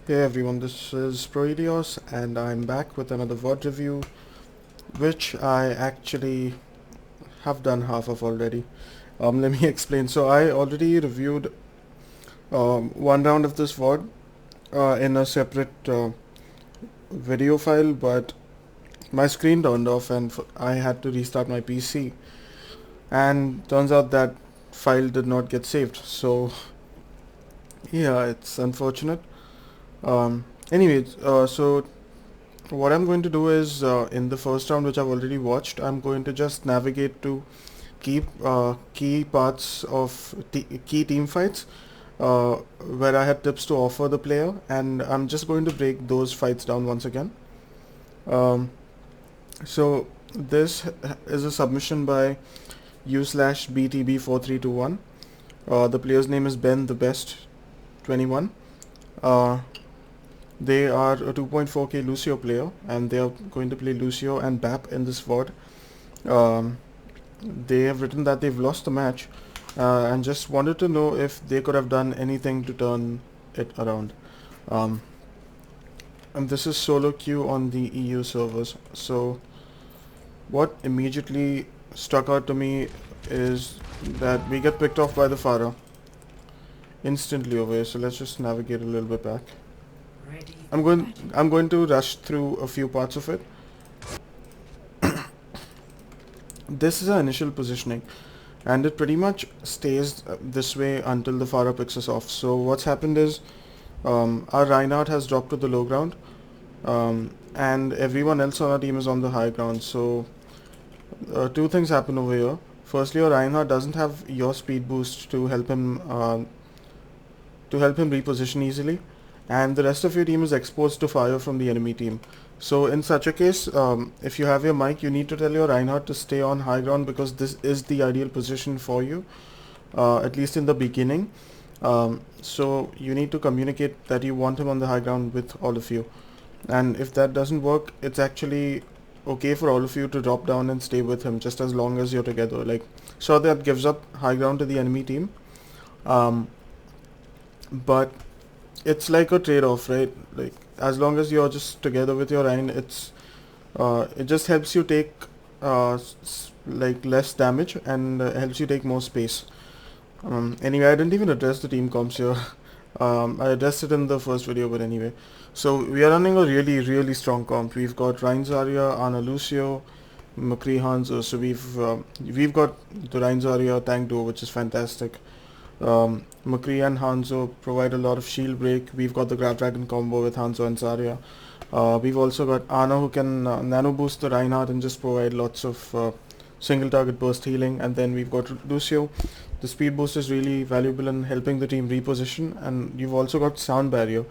Hey everyone, this is Proelios and I'm back with another VOD review, which I actually have done half of already. Let me explain. So I already reviewed one round of this VOD in a separate video file, but my screen turned off and I had to restart my PC. And turns out that file did not get saved. So yeah, it's unfortunate. Anyways, so what I'm going to do is in the first round, which I've already watched, I'm going to just navigate to key parts of key team fights where I had tips to offer the player, and I'm just going to break those fights down once again. Um, so this is a submission by u/btb4321. The player's name is Ben the Best 21. Uh, They are a 2.4k Lucio player, and they are going to play Lucio and Bap in this VOD. Um, they have written that they've lost the match and just wanted to know if they could have done anything to turn it around. Um, and this is solo queue on the EU servers. So what immediately struck out to me is that we get picked off by the Farah instantly over here. So let's just navigate a little bit back. I'm going to rush through a few parts of it. This is our initial positioning, and it pretty much stays this way until the Farah picks us off. So what's happened is our Reinhardt has dropped to the low ground, and everyone else on our team is on the high ground. So two things happen over here. Firstly, your Reinhardt doesn't have your speed boost to help him reposition easily, and the rest of your team is exposed to fire from the enemy team. So in such a case, if you have your mic, you need to tell your Reinhardt to stay on high ground because this is the ideal position for you, at least in the beginning. So you need to communicate that you want him on the high ground with all of you. And if that doesn't work, it's actually okay for all of you to drop down and stay with him just as long as you're together. Like, sure, that gives up high ground to the enemy team. But it's like a trade-off, right? Like, as long as you're just together with your Rhine, it just helps you take like less damage and helps you take more space. Anyway, I didn't even address the team comps here. I addressed it in the first video, but anyway. So we are running a really strong comp. We've got Rhine Zarya, Ana Lucio, McCree Hanzo. So we've got the Rhine Zarya tank duo, which is fantastic. McCree and Hanzo provide a lot of shield break. We've got the Grab Dragon combo with Hanzo and Zarya. We've also got Ana who can nano boost the Reinhardt and just provide lots of single target burst healing. And then we've got Lucio. The speed boost is really valuable in helping the team reposition. And you've also got Sound Barrier,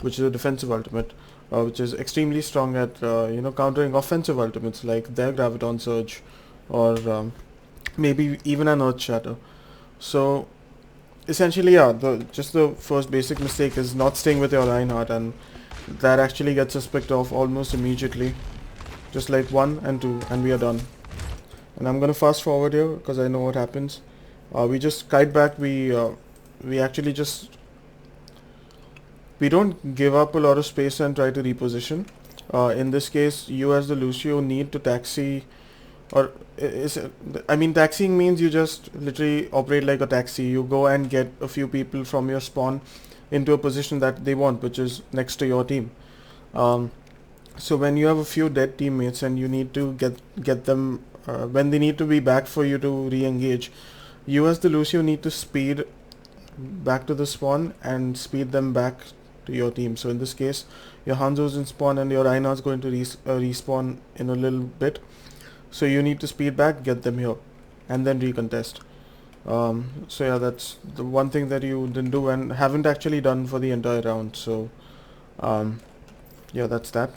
which is a defensive ultimate, which is extremely strong at countering offensive ultimates like their Graviton Surge or maybe even an Earth Shatter. So essentially, yeah, the first basic mistake is not staying with your Reinhardt, and that actually gets us picked off almost immediately. Just like 1 and 2, and we are done. And I'm gonna fast forward here because I know what happens. We just kite back. We actually just we don't give up a lot of space and try to reposition. In this case, you as the Lucio need to taxi, or taxiing means you just literally operate like a taxi. You go and get a few people from your spawn into a position that they want, which is next to your team. So when you have a few dead teammates and you need to get them when they need to be back for you to re-engage, you as the Lucio need to speed back to the spawn and speed them back to your team. So in this case, your Hanzo's in spawn and your Reinhardt's going to respawn in a little bit. So you need to speed back, get them here, and then recontest. So yeah, that's the one thing that you didn't do and haven't actually done for the entire round. So yeah, that's that.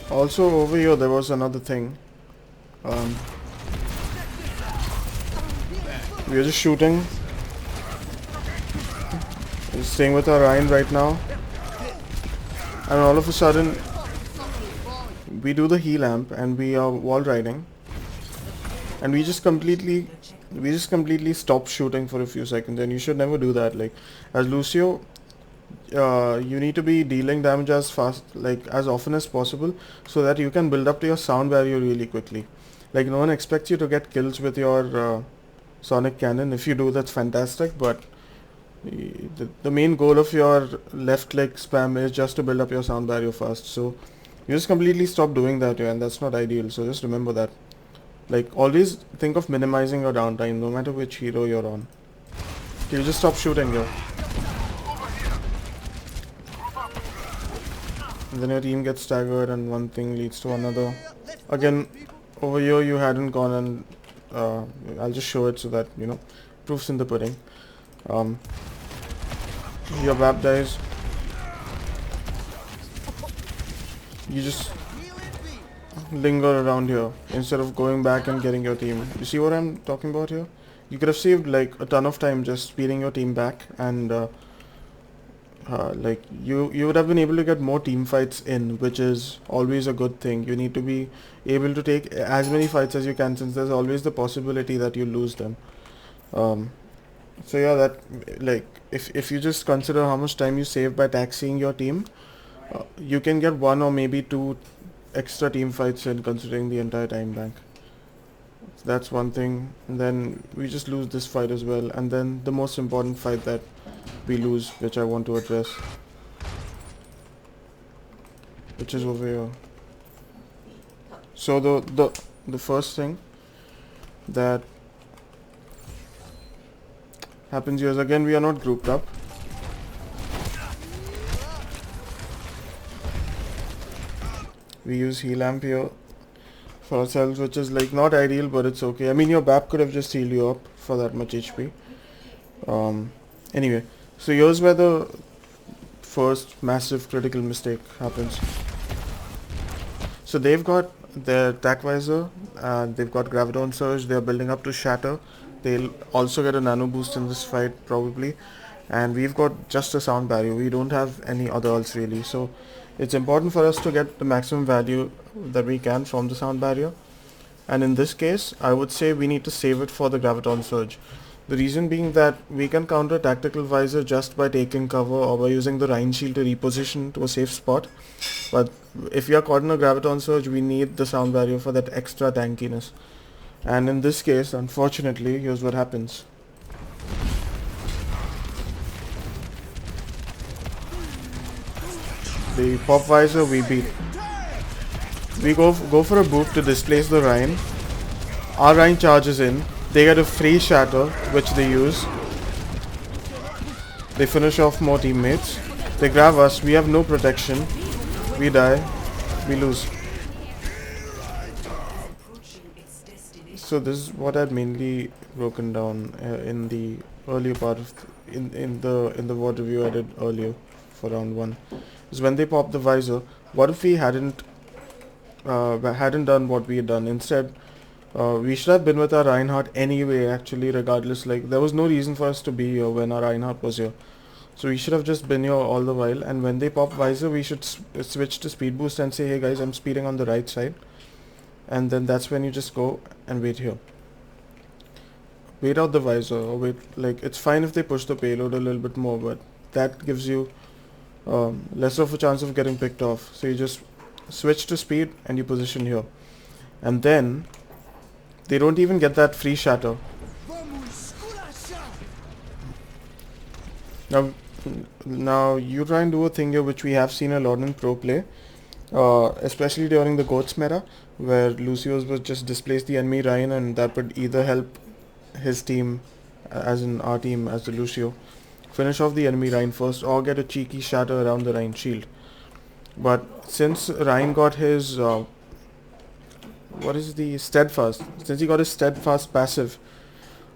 Also over here there was another thing. We are just shooting. We're staying with our Ryan right now. And all of a sudden we do the heal amp and we are wall riding, and we just completely stop shooting for a few seconds, and you should never do that. Like, as Lucio, you need to be dealing damage as fast, like as often as possible, so that you can build up to your sound barrier really quickly. Like, no one expects you to get kills with your sonic cannon. If you do, that's fantastic, but the main goal of your left click spam is just to build up your sound barrier fast. So you just completely stop doing that, yeah, and that's not ideal. So just remember that. Like, always think of minimizing your downtime, no matter which hero you're on. You just stop shooting here. And then your team gets staggered and one thing leads to another. Again, over here you hadn't gone and I'll just show it so that, proof's in the pudding. Your BAP dies. You just linger around here instead of going back and getting your team. You see what I'm talking about here? You could have saved like a ton of time just speeding your team back, and like you would have been able to get more team fights in, which is always a good thing. You need to be able to take as many fights as you can, since there's always the possibility that you lose them. So yeah, that, like, if you just consider how much time you save by taxiing your team, you can get one or maybe two extra team fights in, considering the entire time bank. So that's one thing. And then we just lose this fight as well, and then the most important fight that we lose, which I want to address, which is over here. So the first thing that happens here is, again, we are not grouped up. We use heal amp here for ourselves, which is like not ideal, but it's okay. I mean, your BAP could have just healed you up for that much HP. Anyway, so here's where the first massive critical mistake happens. So they've got their attack visor, they've got graviton surge, they're building up to shatter. They'll also get a nano boost in this fight probably, and we've got just a sound barrier. We don't have any other ults really, so it's important for us to get the maximum value that we can from the sound barrier. And in this case, I would say we need to save it for the graviton surge. The reason being that we can counter tactical visor just by taking cover or by using the Rhine shield to reposition to a safe spot. But if we are caught in a graviton surge, we need the sound barrier for that extra tankiness. And in this case, unfortunately, here's what happens. The pop visor we beat. We go for a boot to displace the Rhine. Our Rhine charges in. They get a free shatter, which they use. They finish off more teammates. They grab us. We have no protection. We die. We lose. So this is what I'd mainly broken down in the earlier part of in the VOD review I did earlier for round 1. Is when they pop the visor, what if we hadn't done what we had done? Instead, we should have been with our Reinhardt anyway, actually, regardless. Like, there was no reason for us to be here when our Reinhardt was here. So we should have just been here all the while, and when they pop visor, we should switch to speed boost and say, hey guys, I'm speeding on the right side. And then that's when you just go and wait here. Wait out the visor, or wait, like, it's fine if they push the payload a little bit more, but that gives you less of a chance of getting picked off. So you just switch to speed and you position here. And then they don't even get that free shatter. Now you try and do a thing here which we have seen a lot in pro play, especially during the GOATS meta, where Lucio's was just displace the enemy Rhine, and that would either help his team, as in our team as the Lucio, finish off the enemy Rhine first, or get a cheeky shatter around the Rhine shield. But since Rhine got his what is the steadfast, since he got his steadfast passive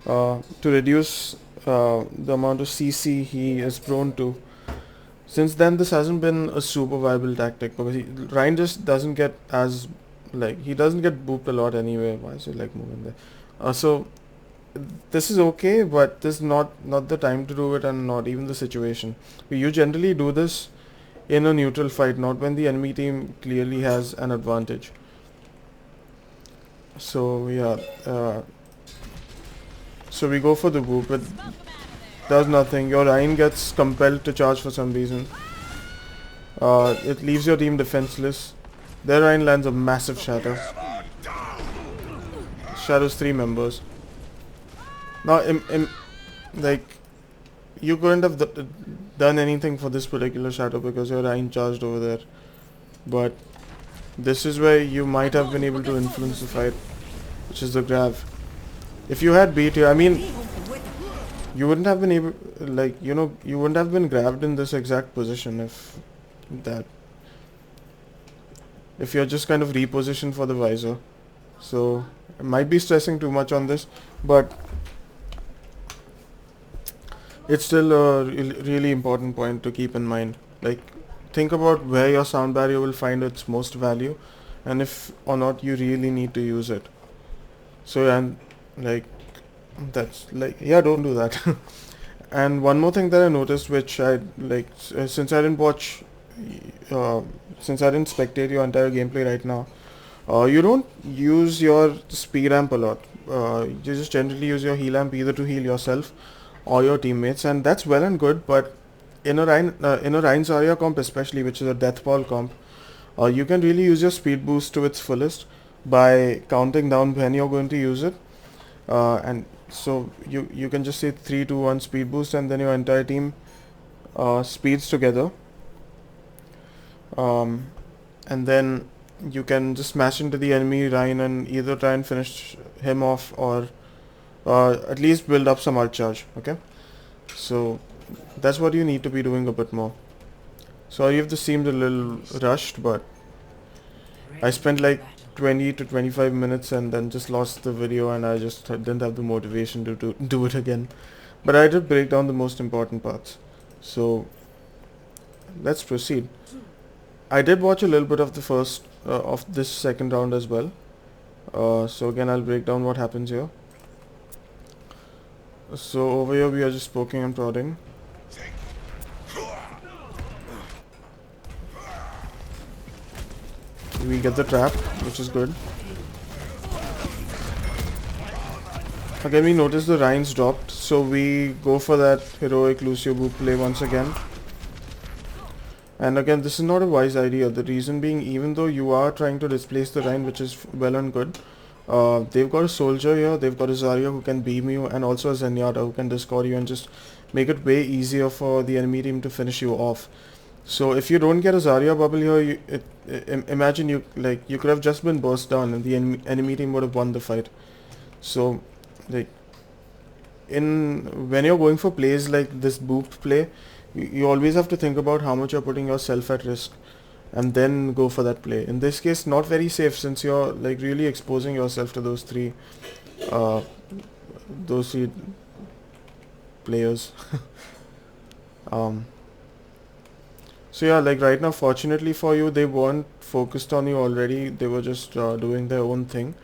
to reduce the amount of CC he is prone to, since then this hasn't been a super viable tactic, because Rhine just doesn't get as, like, he doesn't get booped a lot anyway. Why is he like moving there? So this is okay, but this is not the time to do it, and not even the situation. You generally do this in a neutral fight, not when the enemy team clearly has an advantage. So yeah, so we go for the whoop. It does nothing. Your Rhine gets compelled to charge for some reason. It leaves your team defenseless. Their Rhine lands a massive shatter. Shadows 3 members. Now, like, you couldn't have done anything for this particular shadow because your Rhine charged over there. But this is where you might have been able to influence the fight, which is the grab. If you had beat here, I mean, you wouldn't have been able, like, you know, you wouldn't have been grabbed in this exact position if you're just kind of repositioned for the visor. So, I might be stressing too much on this, but it's still a really important point to keep in mind. Like, think about where your sound barrier will find its most value, and if or not you really need to use it. So, and like, that's like, yeah, don't do that. And one more thing that I noticed, which I like, since I didn't watch, since I didn't spectate your entire gameplay right now, you don't use your speed amp a lot. You just generally use your heal amp either to heal yourself or your teammates, and that's well and good. But in a Rhine Zarya comp especially, which is a death ball comp, you can really use your speed boost to its fullest by counting down when you're going to use it, and so you can just say 3, 2, 1 speed boost, and then your entire team speeds together, and then you can just smash into the enemy Rhine and either try and finish him off or at least build up some ult charge. Okay, so that's what you need to be doing a bit more. Sorry if this seemed a little rushed, but I spent like 20 to 25 minutes and then just lost the video, and I just didn't have the motivation to do it again. But I did break down the most important parts. So let's proceed. I did watch a little bit of the first of this second round as well. So again, I'll break down what happens here. So over here we are just poking and prodding. We get the trap, which is good. Again, we notice the Rhines dropped, so we go for that heroic Lucio boop play once again. And again, this is not a wise idea. The reason being, even though you are trying to displace the Rhine, which is well and good, they've got a soldier here, they've got a Zarya who can beam you, and also a Zenyatta who can discord you and just make it way easier for the enemy team to finish you off. So if you don't get a Zarya bubble here, imagine you could have just been burst down and the enemy team would have won the fight. So like when you're going for plays like this boop play, you always have to think about how much you're putting yourself at risk and then go for that play. In this case, not very safe, since you're like really exposing yourself to those three players. So yeah, like right now, fortunately for you, they weren't focused on you already. They were just doing their own thing.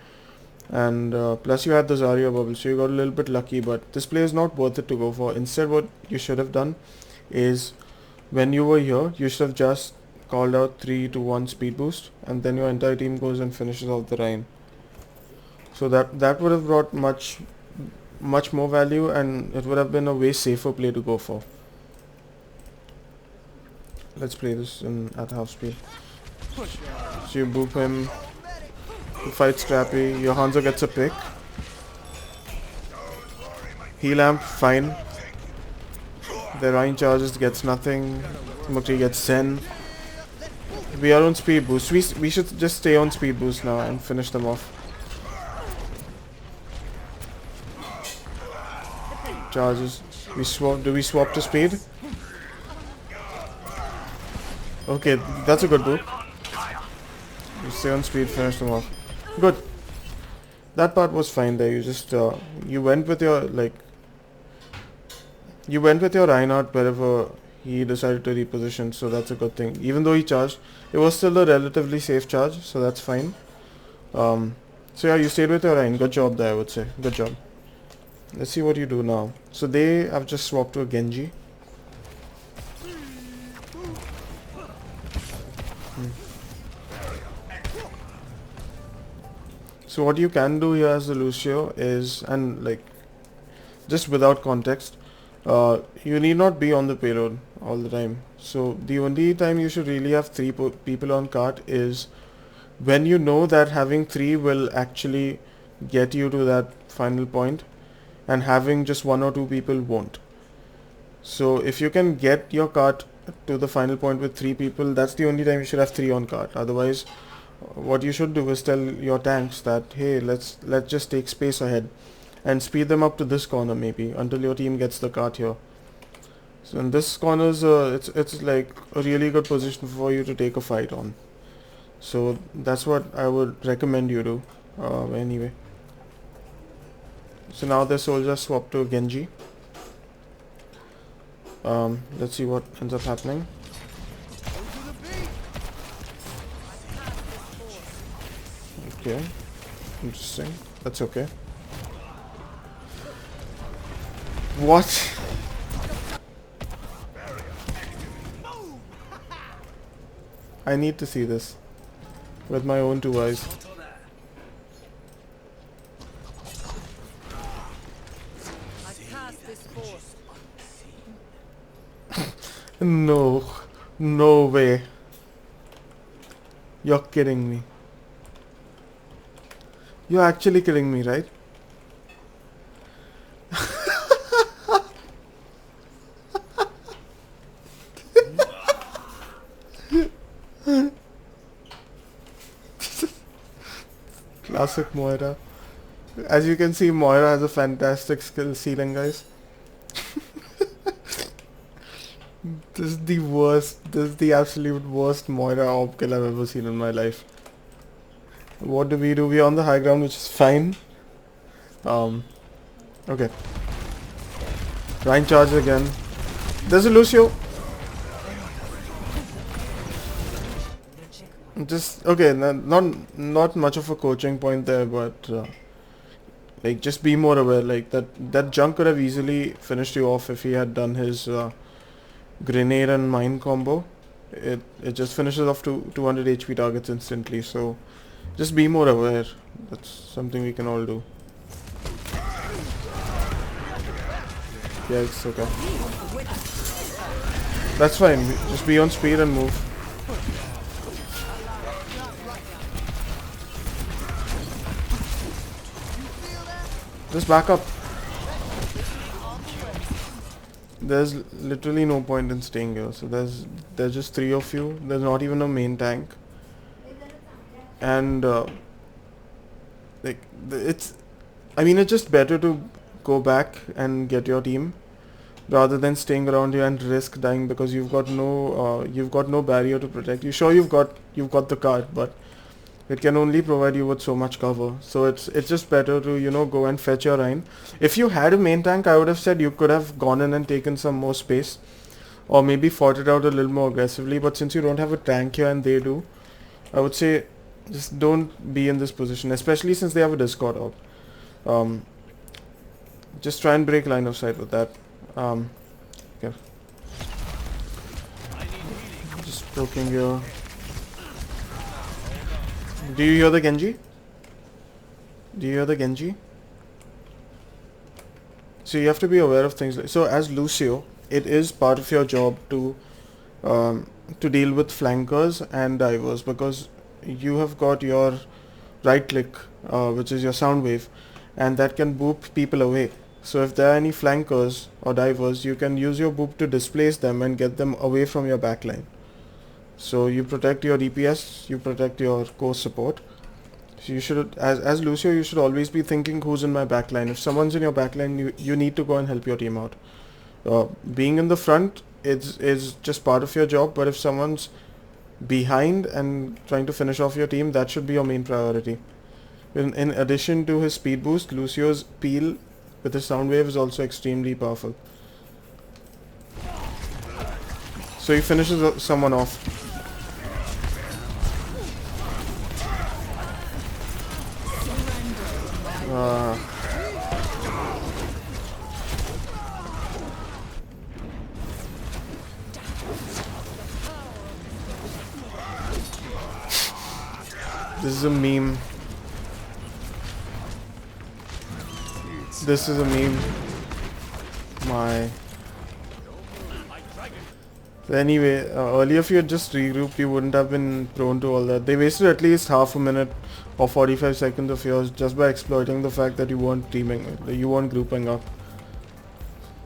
And plus you had the Zarya bubble, so you got a little bit lucky. But this play is not worth it to go for. Instead, what you should have done is, when you were here, you should have just called out 3 to 1 speed boost, and then your entire team goes and finishes off the Rhine. So that would have brought much more value, and it would have been a way safer play to go for. Let's play this at half speed. So you boop him, you fight Scrappy, your Hanzo gets a pick. Heal amp, fine. The Rhine charges, gets nothing. Mukti gets Zen. We are on speed boost. We should just stay on speed boost now and finish them off. Charges. Do we swap to speed? Okay, that's a good boop. You stay on speed, finish them off. Good. That part was fine there. You just you went with your Reinhardt wherever he decided to reposition, so that's a good thing. Even though he charged, it was still a relatively safe charge, so that's fine. So yeah, you stayed with your Rein. Good job there, I would say. Good job. Let's see what you do now. So they have just swapped to a Genji. So what you can do here as a Lucio is, and like just without context, you need not be on the payload all the time. So the only time you should really have three people on cart is when you know that having three will actually get you to that final point, and having just one or two people won't. So if you can get your cart to the final point with three people, that's the only time you should have three on cart. Otherwise, what you should do is tell your tanks that, hey, let's just take space ahead and speed them up to this corner maybe until your team gets the cart here. So in this corner is it's like a really good position for you to take a fight on. So that's what I would recommend you do. Anyway. So now the soldiers swap to Genji. Let's see what ends up happening. Okay, interesting. That's okay. What? I need to see this with my own two eyes. No, no way. You're kidding me. You're actually kidding me, right? Classic Moira. As you can see, Moira has a fantastic skill ceiling, guys. This is the worst, this is the absolute worst Moira orb kill I've ever seen in my life. What do? We're on the high ground, which is fine. Okay. Rhine charge again. There's a Lucio. Just, okay, not much of a coaching point there, but like just be more aware. Like that junk could have easily finished you off if he had done his grenade and mine combo. It just finishes off 200 HP targets instantly. So just be more aware. That's something we can all do. Yeah, it's okay. That's fine. Just be on speed and move. Just back up. There's literally no point in staying here. So there's just three of you. There's not even a main tank. And it's just better to go back and get your team rather than staying around here and risk dying because you've got no barrier to protect you. Sure, you've got the card, but it can only provide you with so much cover. So it's just better to go and fetch your Rhine. If you had a main tank, I would have said you could have gone in and taken some more space, or maybe fought it out a little more aggressively. But since you don't have a tank here and they do, I would say just don't be in this position, especially since they have a Discord orb. Just try and break line of sight with that. Okay. Just poking here. Do you hear the Genji? Do you hear the Genji? So you have to be aware of things like, so as Lucio, it is part of your job to deal with flankers and divers, because you have got your right click, which is your sound wave, and that can boop people away. So if there are any flankers or divers, you can use your boop to displace them and get them away from your backline. So you protect your DPS, you protect your core support. So you should, as Lucio, you should always be thinking who's in my backline. If someone's in your backline, you need to go and help your team out. Being in the front is just part of your job, but if someone's behind and trying to finish off your team, that should be your main priority. In addition to his speed boost, Lucio's peel with his sound wave is also extremely powerful. So he finishes someone off. This is a meme. This is a meme. My. Anyway, earlier if you had just regrouped, you wouldn't have been prone to all that. They wasted at least half a minute or 45 seconds of yours just by exploiting the fact that you weren't teaming, you weren't grouping up.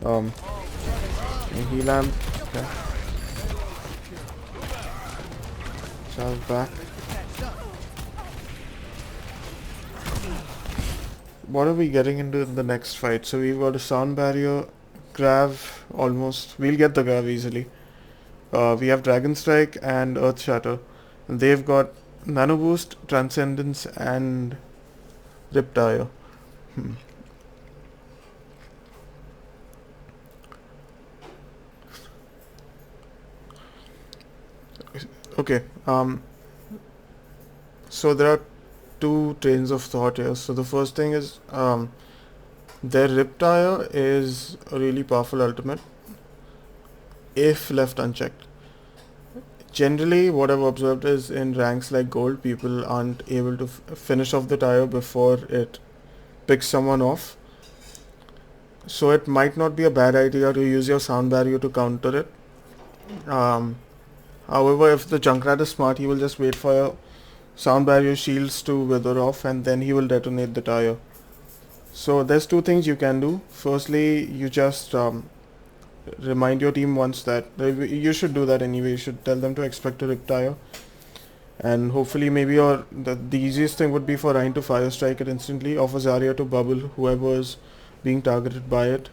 Heal amp. Okay. Charge back. What are we getting into in the next fight? So we've got a sound barrier, grav, almost. We'll get the grav easily. We have Dragon Strike and Earth Shatter. And they've got Nano Boost, Transcendence, and Riptire. Okay. So there are two trains of thought here. So the first thing is their Riptire is a really powerful ultimate if left unchecked. Generally, what I've observed is in ranks like gold, people aren't able to finish off the tire before it picks someone off. So it might not be a bad idea to use your sound barrier to counter it. However, if the Junkrat is smart, he will just wait for your sound barrier shields to wither off and then he will detonate the tire. So there's two things you can do. Firstly, you just remind your team once that you should do that anyway. You should tell them to expect a Riptire, and hopefully maybe the easiest thing would be for Ryan to fire strike it instantly, or for Zarya to bubble whoever is being targeted by it.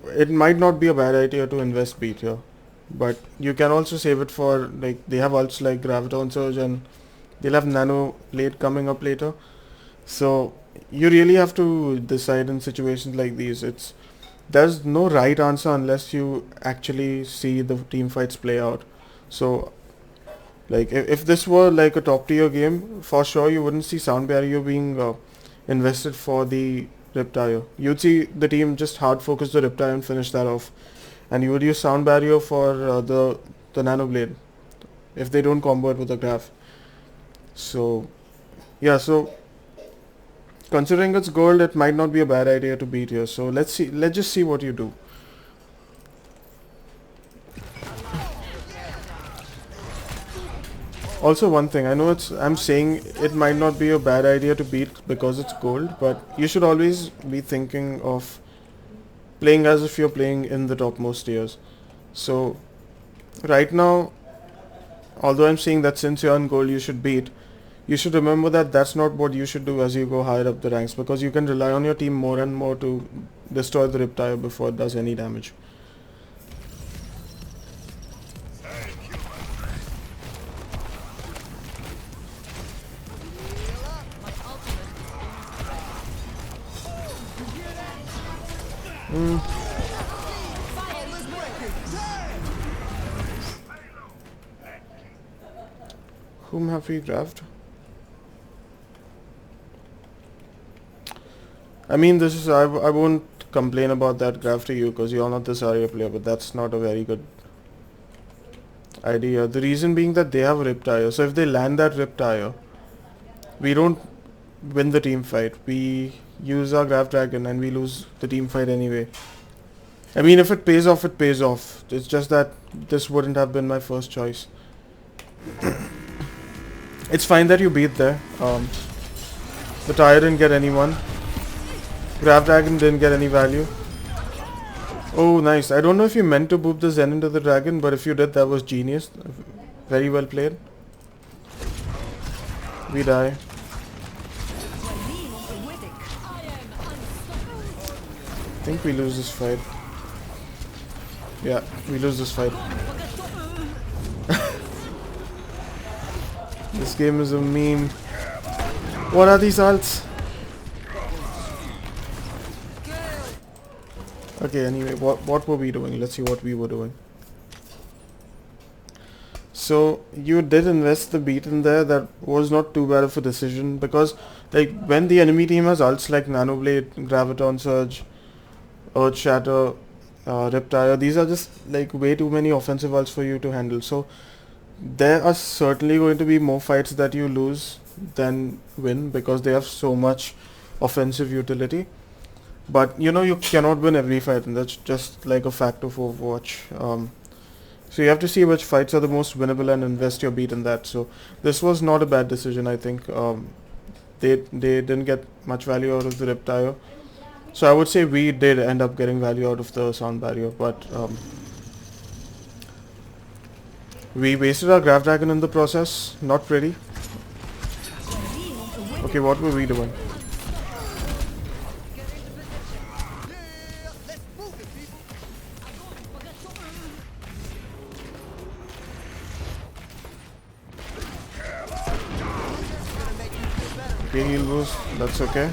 It might not be a bad idea to invest beat here, but you can also save it for, like, they have ults like Graviton Surge and they'll have Nano Blade coming up later. So you really have to decide in situations like these. There's no right answer unless you actually see the team fights play out. So like if this were like a top tier game, for sure you wouldn't see sound barrier being invested for the Riptire. You'd see the team just hard focus the Riptire and finish that off, and you would use sound barrier for the Nano Blade if they don't combo it with the Graph. So yeah, so considering it's gold, it might not be a bad idea to beat here. So let's just see what you do. Also, one thing, I know I'm saying it might not be a bad idea to beat because it's gold, but you should always be thinking of playing as if you're playing in the topmost tiers. So right now, although I'm saying that since you're on gold you should beat, you should remember that that's not what you should do as you go higher up the ranks, because you can rely on your team more and more to destroy the Riptire before it does any damage. Whom have we grabbed? I mean, this is I won't complain about that graph to you because you're not this area player, but that's not a very good idea. The reason being that they have Riptire, so if they land that Riptire, we don't win the team fight. We use our Graph Dragon and we lose the team fight anyway. I mean, if it pays off, it pays off. It's just that this wouldn't have been my first choice. It's fine that you beat there. The tire didn't get anyone. Graph Dragon didn't get any value. Oh, nice. I don't know if you meant to boop the Zen into the dragon, but if you did, that was genius. Very well played. We die. I think we lose this fight. Yeah, we lose this fight. This game is a meme. What are these ults? Okay, anyway, what were we doing? Let's see what we were doing. So you did invest the beat in there. That was not too bad of a decision, because like when the enemy team has ults like Nano Blade, Graviton Surge, Earth Shatter, Riptire, these are just like way too many offensive ults for you to handle. So there are certainly going to be more fights that you lose than win, because they have so much offensive utility. But you know you cannot win every fight, and that's just like a fact of Overwatch. So you have to see which fights are the most winnable and invest your beat in that. So this was not a bad decision, I think. They didn't get much value out of the Riptire. So I would say we did end up getting value out of the sound barrier, but we wasted our Graph Dragon in the process. Not pretty. Okay, what were we doing? Okay, heal boost. That's okay.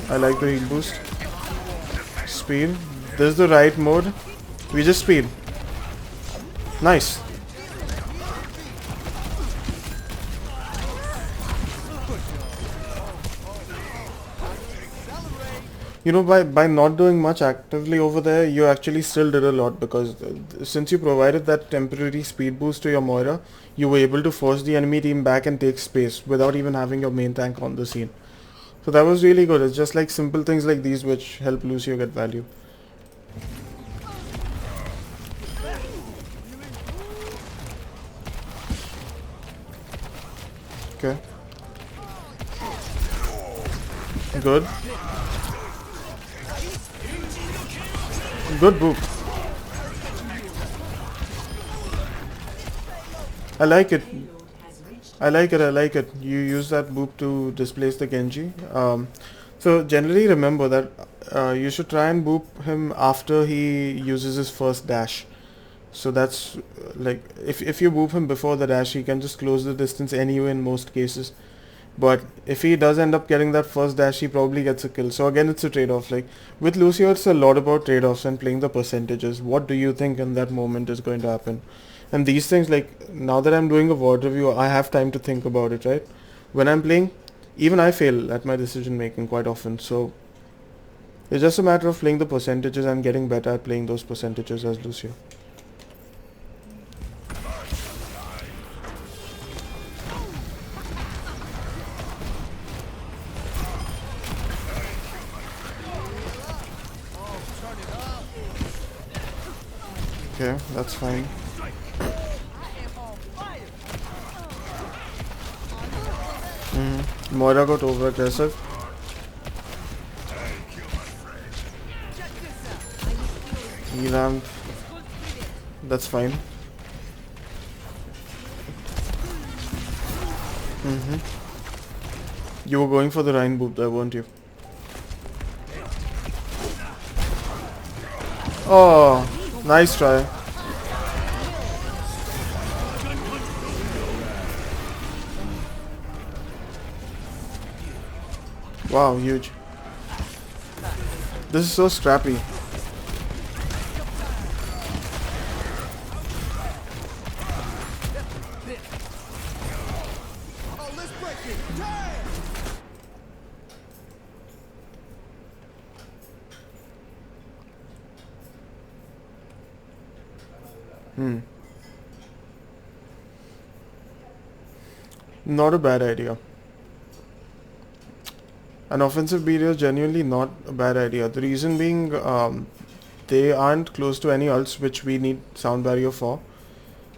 I like the heal boost. Speed. This is the right mode. We just speed. Nice. You know, by not doing much actively over there, you actually still did a lot, because since you provided that temporary speed boost to your Moira, you were able to force the enemy team back and take space without even having your main tank on the scene. So that was really good. It's just like simple things like these which help Lucio get value. Okay. Good. Good boop. I like it. I like it. You use that boop to displace the Genji. So generally remember that you should try and boop him after he uses his first dash. So that's like, if you boop him before the dash, he can just close the distance anyway in most cases. But if he does end up getting that first dash, he probably gets a kill. So again, it's a trade-off. Like with Lucio, it's a lot about trade-offs and playing the percentages. What do you think in that moment is going to happen? And these things, like now that I'm doing a VOD review, I have time to think about it, right? When I'm playing, even I fail at my decision making quite often. So it's just a matter of playing the percentages and getting better at playing those percentages as Lucio. Okay, that's fine. Moira got over aggressive. Ramp. That's fine. You were going for the Rhine boop there, weren't you? Oh, nice try. Wow, huge. This is so scrappy. Not a bad idea. An offensive beat is genuinely not a bad idea. The reason being, they aren't close to any ults which we need sound barrier for.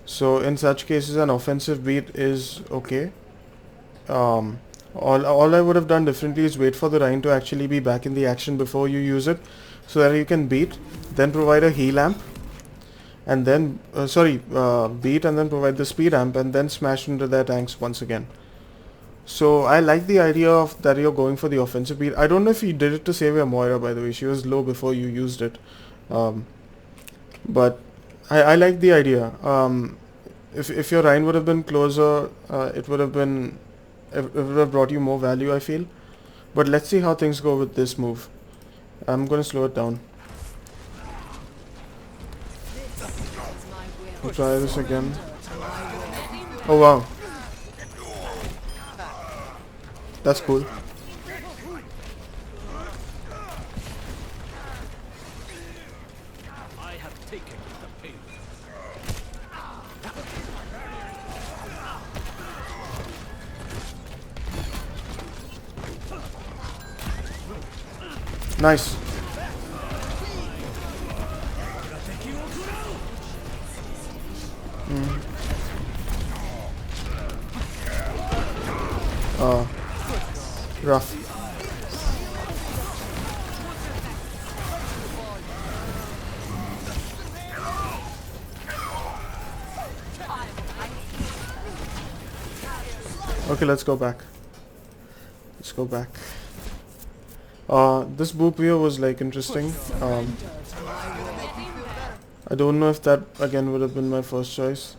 So in such cases, an offensive beat is okay. All I would have done differently is wait for the Rhine to actually be back in the action before you use it, so that you can beat, then provide a heal amp, and then beat and then provide the speed amp, and then smash into their tanks once again. So I like the idea of that you're going for the offensive beat. I don't know if you did it to save your Moira, by the way. She was low before you used it, but I like the idea. If your Rhine would have been closer, it would have brought you more value, I feel. But let's see how things go with this move. I'm gonna slow it down. We'll try this again. Oh wow. That's cool. Nice. Uh, rough. Okay, let's go back. Let's go back. This boop here was like interesting. I don't know if that again would have been my first choice.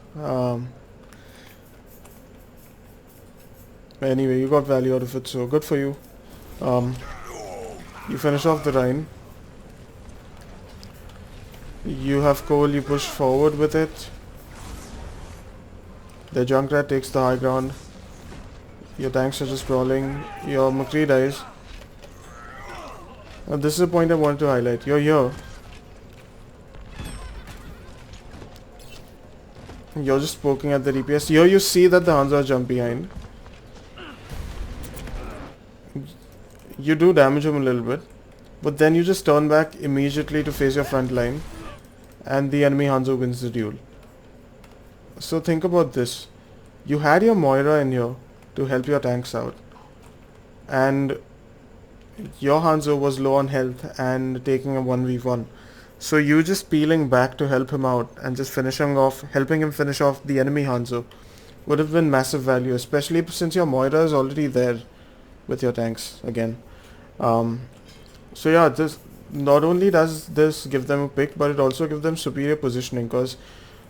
Anyway, you got value out of it, so good for you. You finish off the Rhine. You have coal, you push forward with it. The Junkrat takes the high ground. Your tanks are just brawling. Your McCree dies. Now this is a point I wanted to highlight. You're here. You're just poking at the DPS. Here you see that the Hanzo jump behind. You do damage him a little bit, but then you just turn back immediately to face your front line, and the enemy Hanzo wins the duel. So think about this. You had your Moira in here to help your tanks out, and your Hanzo was low on health and taking a 1v1. So you just peeling back to help him out and just helping him finish off the enemy Hanzo would have been massive value, especially since your Moira is already there with your tanks again. So yeah, this not only does this give them a pick, but it also gives them superior positioning, because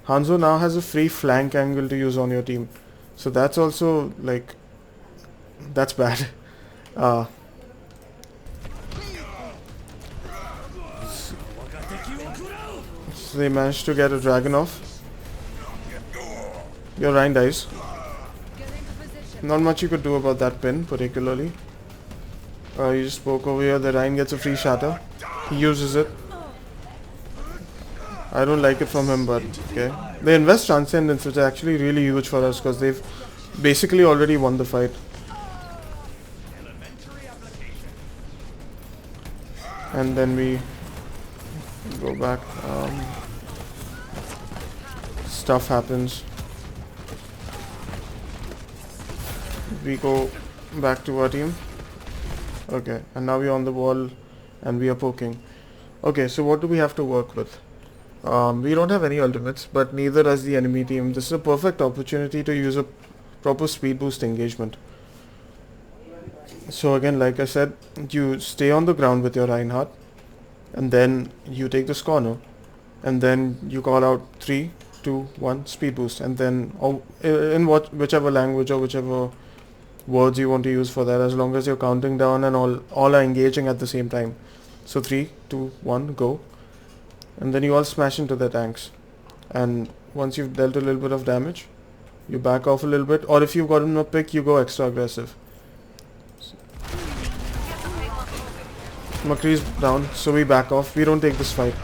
Hanzo now has a free flank angle to use on your team. So that's also like, that's bad. So they managed to get a dragon off. Your Rhine dies. Not much you could do about that pin particularly. You just poke over here, the Rhine gets a free shatter. He uses it. I don't like it from him, but okay. They invest Transcendence, which is actually really huge for us, because they've basically already won the fight. And then we go back. Stuff happens. We go back to our team. Okay, and now we're on the wall and we are poking. Okay, so what do we have to work with? We don't have any ultimates, but neither does the enemy team. This is a perfect opportunity to use a proper speed boost engagement. So again, like I said, you stay on the ground with your Reinhardt, and then you take this corner, and then you call out 3, 2, 1 speed boost, and then in whichever language or whichever words you want to use for that, as long as you're counting down and all are engaging at the same time. So 3, 2, 1, go. And then you all smash into the tanks. And once you've dealt a little bit of damage, you back off a little bit, or if you've gotten a pick, you go extra aggressive. McCree's down, so we back off. We don't take this fight.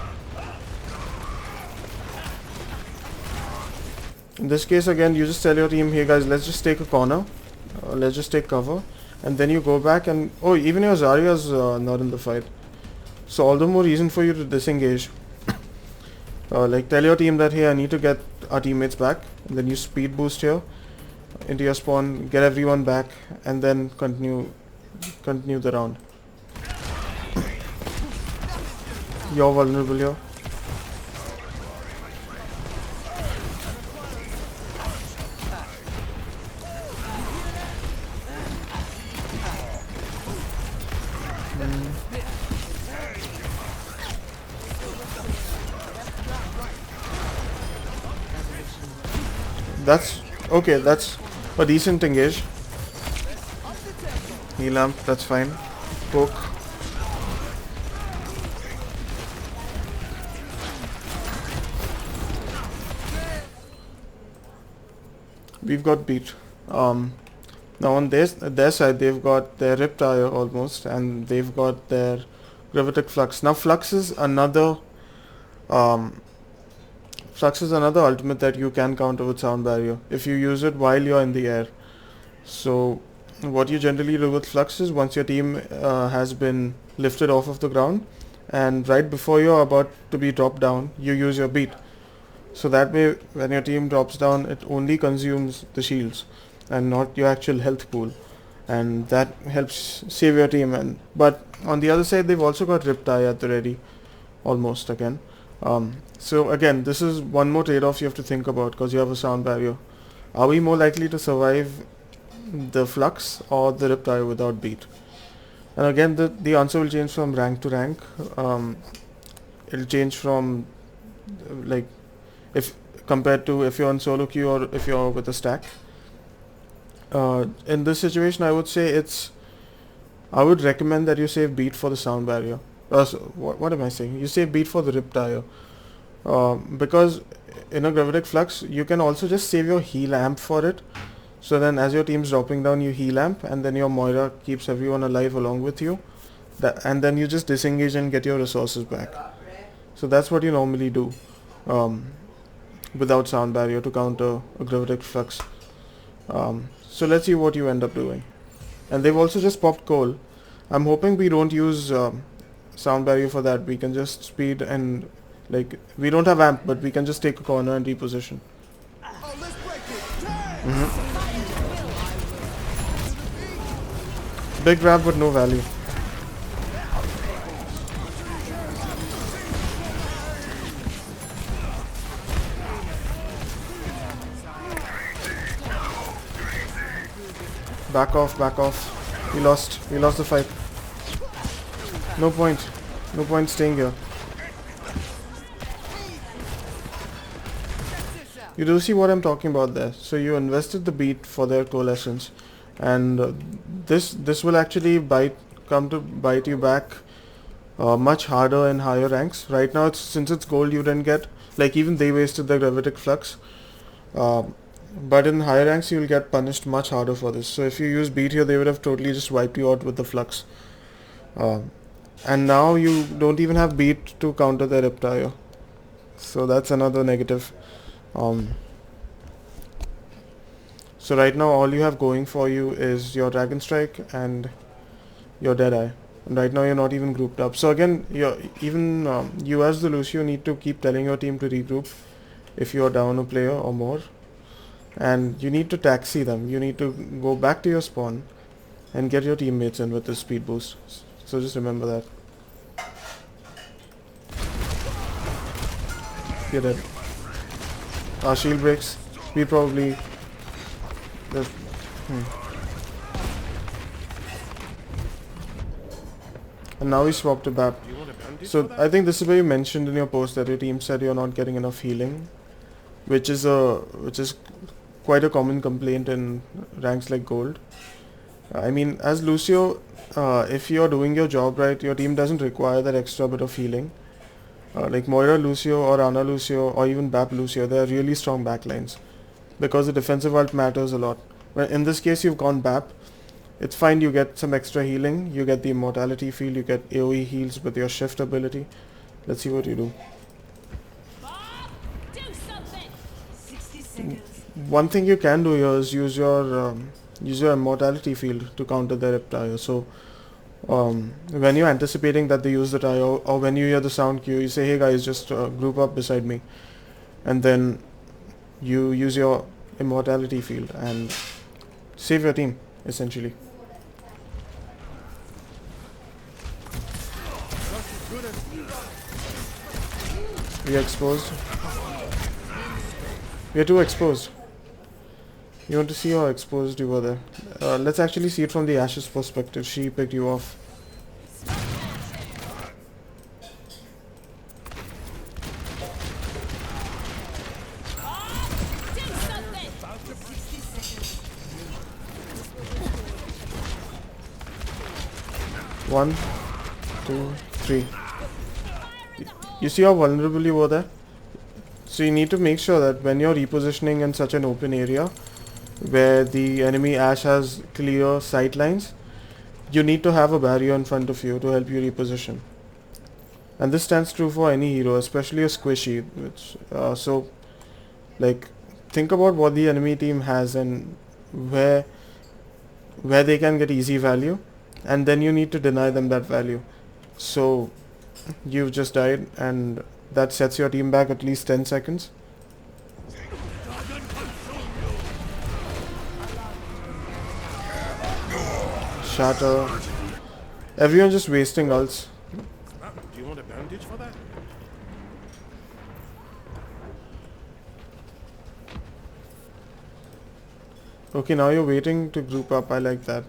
In this case, again, you just tell your team, hey guys, let's just take a corner. Let's just take cover. And then you go back and... oh, even your Zarya's not in the fight. So all the more reason for you to disengage. Like, tell your team that, hey, I need to get our teammates back. And then you speed boost here into your spawn, get everyone back, and then continue the round. You're vulnerable here. That's okay, that's a decent engage. Heal lamp, that's fine. Poke. We've got beat. Now on their side, they've got their Riptire almost, and they've got their Gravitic Flux. Now Flux is another ultimate that you can counter with Sound Barrier if you use it while you're in the air. So what you generally do with Flux is once your team has been lifted off of the ground, and right before you're about to be dropped down, you use your beat. So that way, when your team drops down, it only consumes the shields and not your actual health pool, and that helps save your team. And but on the other side, they've also got Riptide at the ready, almost again. So again, this is one more trade-off you have to think about because you have a sound barrier. Are we more likely to survive the Flux or the Riptide without beat? And again, the answer will change from rank to rank. It'll change from like if compared to if you're on solo queue or if you're with a stack. In this situation, I would say I would recommend that you save beat for the sound barrier. So what am I saying? You save beat for the Riptide. Because in a Gravitic Flux, you can also just save your heal amp for it. So then as your team's dropping down, you heal amp, and then your Moira keeps everyone alive along with you. And then you just disengage and get your resources back. So that's what you normally do without sound barrier to counter a Gravitic Flux. So let's see what you end up doing. And they've also just popped coal. I'm hoping we don't use sound barrier for that. We can just speed and like we don't have amp, but we can just take a corner and reposition. Big grab but no value. Back off, back off. We lost the fight. No point staying here. You do see what I'm talking about there. So you invested the beat for their coalescence, and this will actually come to bite you back much harder in higher ranks. Right now, since it's gold, you didn't get, like, even they wasted their Gravitic Flux. But in higher ranks, you'll get punished much harder for this. So if you use beat here, they would have totally just wiped you out with the Flux. And now you don't even have beat to counter their Riptide. So that's another negative. So right now all you have going for you is your Dragon Strike and your Deadeye. And right now you're not even grouped up. So again, you as the Lucio need to keep telling your team to regroup if you're down a player or more. And you need to taxi them. You need to go back to your spawn and get your teammates in with the speed boost. So just remember that. You're dead. Our shield breaks. We probably... And now we swapped to BAP. So I think this is where you mentioned in your post that your team said you're not getting enough healing, which is quite a common complaint in ranks like gold. I mean, as Lucio, if you're doing your job right, your team doesn't require that extra bit of healing. Like Moira Lucio or Ana Lucio or even BAP Lucio, they are really strong backlines because the defensive ult matters a lot. But in this case, you've gone BAP. It's fine, you get some extra healing, you get the immortality field, you get AoE heals with your shift ability. Let's see what you do. One thing you can do here is use your immortality field to counter their Riptide. So when you're anticipating that they use the tire, or when you hear the sound cue, you say, hey guys, just group up beside me, and then you use your immortality field and save your team essentially. We are exposed. We are too exposed. You want to see how exposed you were there. Let's actually see it from the Ash's perspective. She picked you off. One, two, three. You see how vulnerable you were there? So you need to make sure that when you're repositioning in such an open area where the enemy Ashe has clear sight lines, you need to have a barrier in front of you to help you reposition. And this stands true for any hero, especially a squishy. So like think about what the enemy team has and where where they can get easy value, and then you need to deny them that value. So you've just died, and that sets your team back at least 10 seconds. Shatter. Everyone just wasting ults. Do you want a bandage for that? Okay, now you're waiting to group up. I like that.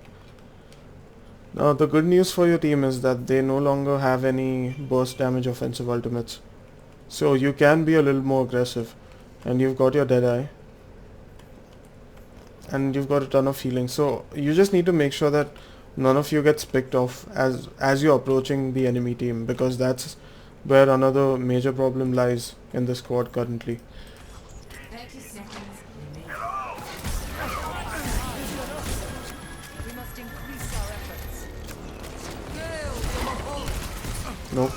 Now the good news for your team is that they no longer have any burst damage offensive ultimates. So you can be a little more aggressive. And you've got your Deadeye. And you've got a ton of healing. So you just need to make sure that none of you gets picked off as you're approaching the enemy team, because that's where another major problem lies in the squad currently. 30 seconds remaining. We must increase our efforts. Nope.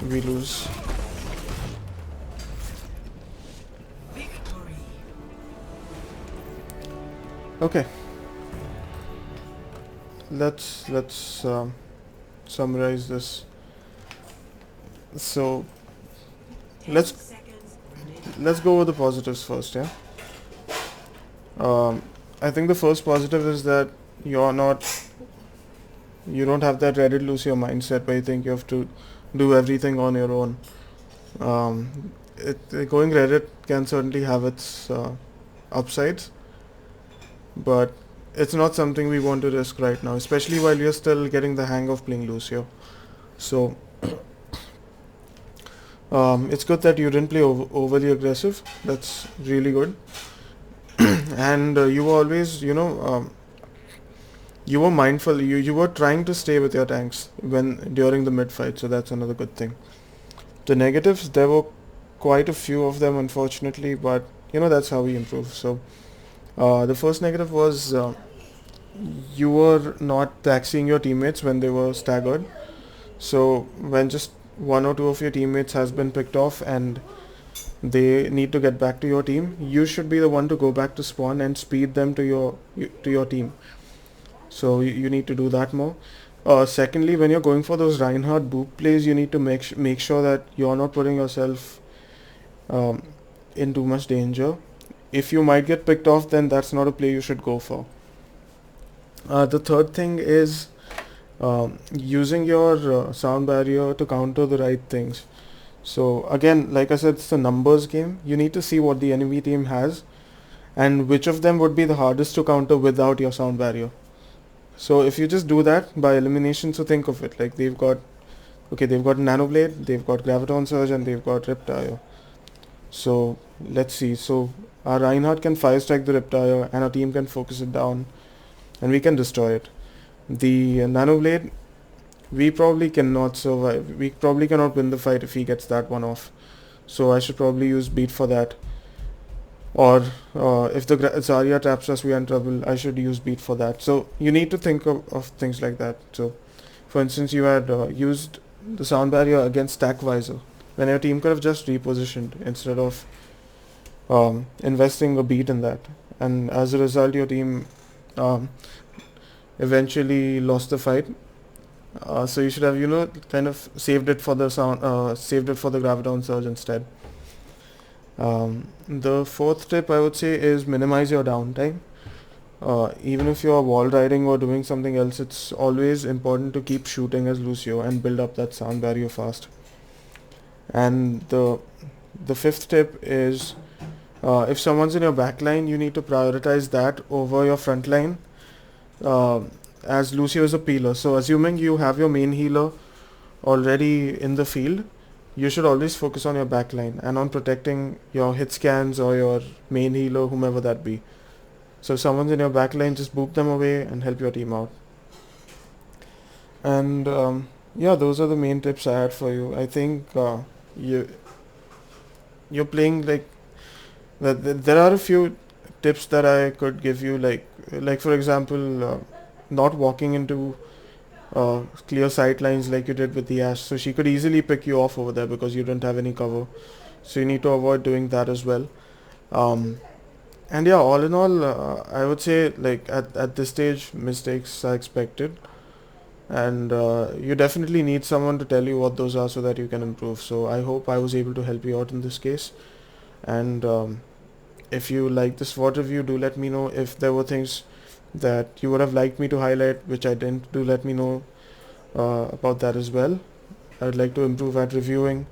We lose. Okay. Let's summarize this. So let's go with the positives first. Yeah. I think the first positive is that you don't have that Reddit Lucio mindset where you think you have to do everything on your own. Going Reddit can certainly have its upsides, but it's not something we want to risk right now, especially while you're still getting the hang of playing Lucio. So it's good that you didn't play overly aggressive. That's really good. And you were always, you were mindful. You were trying to stay with your tanks during the mid fight. So that's another good thing. The negatives, there were quite a few of them, unfortunately, but that's how we improve. So the first negative was you were not taxing your teammates when they were staggered. So when just one or two of your teammates has been picked off and they need to get back to your team, you should be the one to go back to spawn and speed them to your team. So you need to do that more. Secondly, when you're going for those Reinhardt boop plays, you need to make sure that you're not putting yourself in too much danger. If you might get picked off, then that's not a play you should go for. The third thing is using your sound barrier to counter the right things. So again, like I said, it's a numbers game. You need to see what the enemy team has and which of them would be the hardest to counter without your sound barrier. So if you just do that by elimination, so think of it like they've got Nanoblade, they've got Graviton Surge, and they've got Riptire. So let's see. So our Reinhardt can fire strike the Riptire and our team can focus it down and we can destroy it. The Nanoblade, we probably cannot survive. We probably cannot win the fight if he gets that one off. So I should probably use beat for that. Or if the Zarya traps us, we are in trouble. I should use beat for that. So you need to think of things like that. So for instance, you had used the sound barrier against Stack Visor when your team could have just repositioned instead of investing a beat in that. And as a result, your team eventually lost the fight. So you should have kind of saved it for the Graviton Surge instead. The fourth tip I would say is minimize your downtime. Even if you're wall riding or doing something else, it's always important to keep shooting as Lucio and build up that sound barrier fast. And the fifth tip is if someone's in your backline, you need to prioritize that over your front line. As Lucio is a peeler, so assuming you have your main healer already in the field, you should always focus on your backline and on protecting your hit scans or your main healer, whomever that be. So if someone's in your backline, just boop them away and help your team out. And Yeah, those are the main tips I had for you. I think you you're playing like there are a few tips that I could give you, like for example, not walking into clear sight lines like you did with the Ash. So she could easily pick you off over there because you didn't have any cover. So you need to avoid doing that as well. Um, and yeah, all in all, I would say like at this stage, mistakes are expected, and you definitely need someone to tell you what those are so that you can improve. So I hope I was able to help you out in this case. And if you like this VOD review, do let me know. If there were things that you would have liked me to highlight which I didn't, do let me know about that as well. I would like to improve at reviewing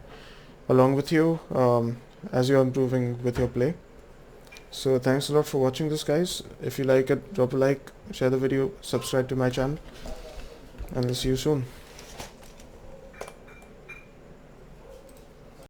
along with you as you're improving with your play. So thanks a lot for watching this, guys. If you like it, drop a like, share the video, subscribe to my channel, and we'll see you soon.